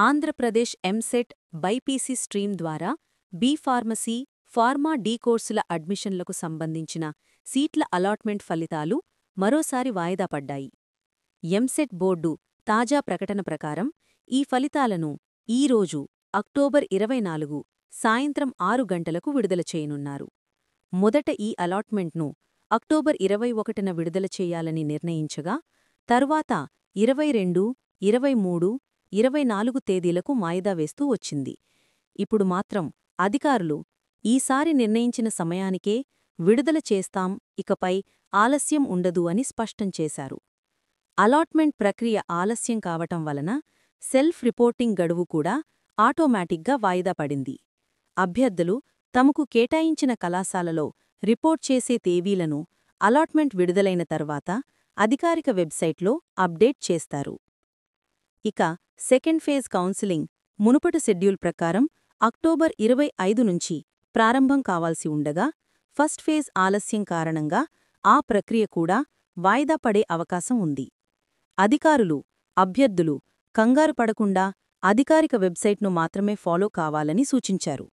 Andhra Pradesh EAMCET BiPC stream ద్వారా బీ.ఫార్మసీ, pharma D కోర్సుల అడ్మిషన్లకు సంబంధించిన సీట్ల అలాట్మెంట్ ఫలితాలు మరోసారి వాయిదా పడ్డాయి. ఎంసెట్ బోర్డు తాజా ప్రకటన ప్రకారం ఈ ఫలితాలను ఈరోజు అక్టోబర్ 24 సాయంత్రం 6 గంటలకు విడుదల చేయనున్నారు. మొదట ఈ అలాట్మెంట్ను అక్టోబర్ 21న విడుదల చేయాలని నిర్ణయించగా, తరువాత 22, 23, 24 తేదీలకు వాయిదా వేస్తూ వచ్చింది. ఇప్పుడు మాత్రం అధికారులు ఈసారి నిర్ణయించిన సమయానికే విడుదల చేస్తాం, ఇకపై ఆలస్యం ఉండదు అని స్పష్టం చేశారు. అలాట్మెంట్ ప్రక్రియ ఆలస్యం కావటం వలన సెల్ఫ్ రిపోర్టింగ్ గడువు కూడా ఆటోమేటిక్గా వాయిదా పడింది. అభ్యర్థులు తమకు కేటాయించిన కళాశాలలో రిపోర్ట్ చేసే తేదీలను అలాట్మెంట్ విడుదలైన తర్వాత అధికారిక వెబ్సైట్లో అప్డేట్ చేస్తారు. ఇక సెకండ్ ఫేజ్ కౌన్సిలింగ్ మునుపటి షెడ్యూల్ ప్రకారం అక్టోబర్ 25 నుంచి ప్రారంభం కావాల్సి ఉండగా, ఫస్ట్ ఫేజ్ ఆలస్యం కారణంగా ఆ ప్రక్రియ కూడా వాయిదా పడే అవకాశం ఉంది. అధికారులు, అభ్యర్థులు కంగారు పడకుండా అధికారిక వెబ్సైట్ను మాత్రమే ఫాలో కావాలని సూచించారు.